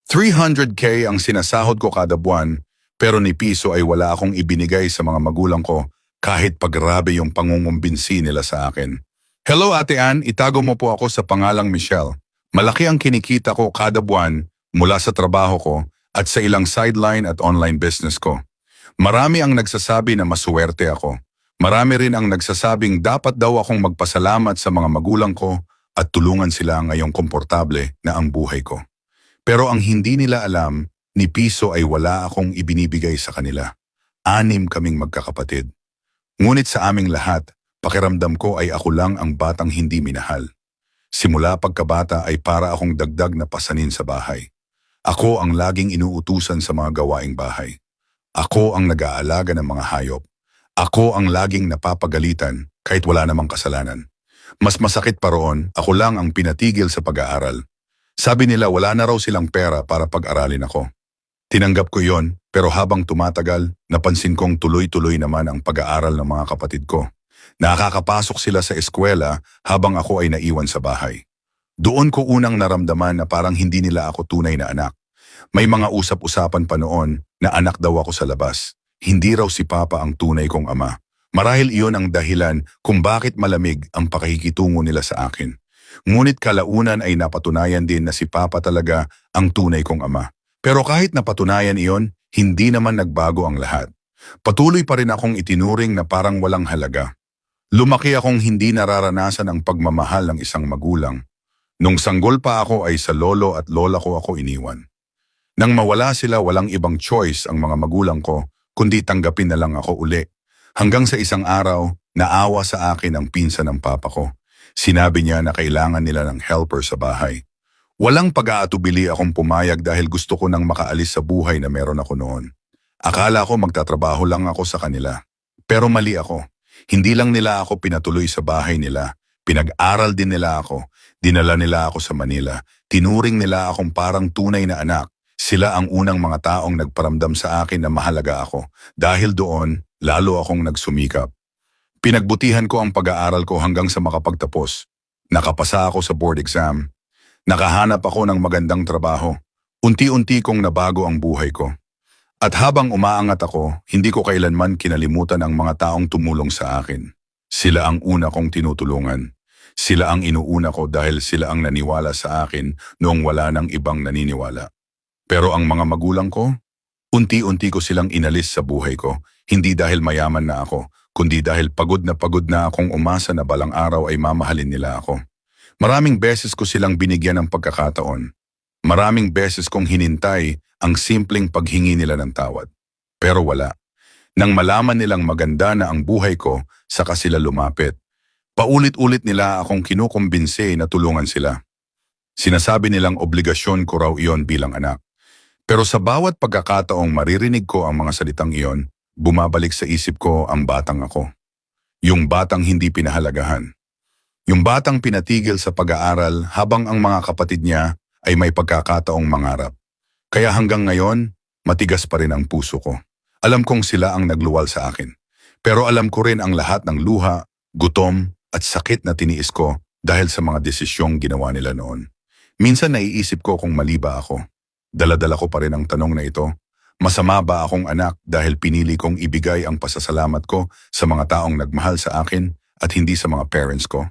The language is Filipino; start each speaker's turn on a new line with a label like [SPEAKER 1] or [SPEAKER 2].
[SPEAKER 1] 300K ang sinasahod ko kada buwan, pero ni piso ay wala akong ibinigay sa mga magulang ko kahit pagrabe yung pangungumbinsi nila sa akin. Hello Ate Ann, itago mo po ako sa pangalang Michelle. Malaki ang kinikita ko kada buwan mula sa trabaho ko at sa ilang sideline at online business ko. Marami ang nagsasabi na masuwerte ako. Marami rin ang nagsasabing dapat daw akong magpasalamat sa mga magulang ko at tulungan sila ngayong komportable na ang buhay ko. Pero ang hindi nila alam, ni piso ay wala akong ibinibigay sa kanila. 6 kaming magkakapatid. Ngunit sa aming lahat, pakiramdam ko ay ako lang ang batang hindi minahal. Simula pagkabata ay para akong dagdag na pasanin sa bahay. Ako ang laging inuutusan sa mga gawaing bahay. Ako ang nag-aalaga ng mga hayop. Ako ang laging napapagalitan kahit wala namang kasalanan. Mas masakit pa roon, ako lang ang pinatigil sa pag-aaral. Sabi nila wala na raw silang pera para pag-aralin ako. Tinanggap ko yon, pero habang tumatagal, napansin kong tuloy-tuloy naman ang pag-aaral ng mga kapatid ko. Nakakapasok sila sa eskwela habang ako ay naiwan sa bahay. Doon ko unang naramdaman na parang hindi nila ako tunay na anak. May mga usap-usapan pa noon na anak daw ako sa labas. Hindi raw si Papa ang tunay kong ama. Marahil iyon ang dahilan kung bakit malamig ang pakikitungo nila sa akin. Ngunit kalaunan ay napatunayan din na si Papa talaga ang tunay kong ama. Pero kahit napatunayan iyon, hindi naman nagbago ang lahat. Patuloy pa rin akong itinuring na parang walang halaga. Lumaki akong hindi nararanasan ang pagmamahal ng isang magulang. Nung sanggol pa ako ay sa lolo at lola ko ako iniwan. Nang mawala sila, walang ibang choice ang mga magulang ko, kundi tanggapin na lang ako uli. Hanggang sa isang araw, naawa sa akin ang pinsan ng Papa ko. Sinabi niya na kailangan nila ng helper sa bahay. Walang pag-aatubili akong pumayag dahil gusto ko nang makaalis sa buhay na meron ako noon. Akala ko magtatrabaho lang ako sa kanila. Pero mali ako. Hindi lang nila ako pinatuloy sa bahay nila. Pinag-aral din nila ako. Dinala nila ako sa Manila. Tinuring nila akong parang tunay na anak. Sila ang unang mga taong nagparamdam sa akin na mahalaga ako. Dahil doon, lalo akong nagsumikap. Pinagbutihan ko ang pag-aaral ko hanggang sa makapagtapos. Nakapasa ako sa board exam. Nakahanap ako ng magandang trabaho. Unti-unti kong nabago ang buhay ko. At habang umaangat ako, hindi ko kailanman kinalimutan ang mga taong tumulong sa akin. Sila ang una kong tinutulungan. Sila ang inuuna ko dahil sila ang naniwala sa akin noong wala nang ibang naniniwala. Pero ang mga magulang ko, unti-unti ko silang inalis sa buhay ko, hindi dahil mayaman na ako, kundi dahil pagod na akong umasa na balang araw ay mamahalin nila ako. Maraming beses ko silang binigyan ng pagkakataon. Maraming beses kong hinintay ang simpleng paghingi nila ng tawad. Pero wala. Nang malaman nilang maganda na ang buhay ko, saka sila lumapit. Paulit-ulit nila akong kinukumbinse na tulungan sila. Sinasabi nilang obligasyon ko raw iyon bilang anak. Pero sa bawat pagkakataong maririnig ko ang mga salitang iyon, bumabalik sa isip ko ang batang ako. Yung batang hindi pinahalagahan. Yung batang pinatigil sa pag-aaral habang ang mga kapatid niya ay may pagkakataong mangarap. Kaya hanggang ngayon, matigas pa rin ang puso ko. Alam kong sila ang nagluwal sa akin. Pero alam ko rin ang lahat ng luha, gutom at sakit na tiniis ko dahil sa mga desisyong ginawa nila noon. Minsan naiisip ko kung mali ba ako. Dala-dala ko pa rin ang tanong na ito. Masama ba akong anak dahil pinili kong ibigay ang pasasalamat ko sa mga taong nagmahal sa akin at hindi sa mga parents ko?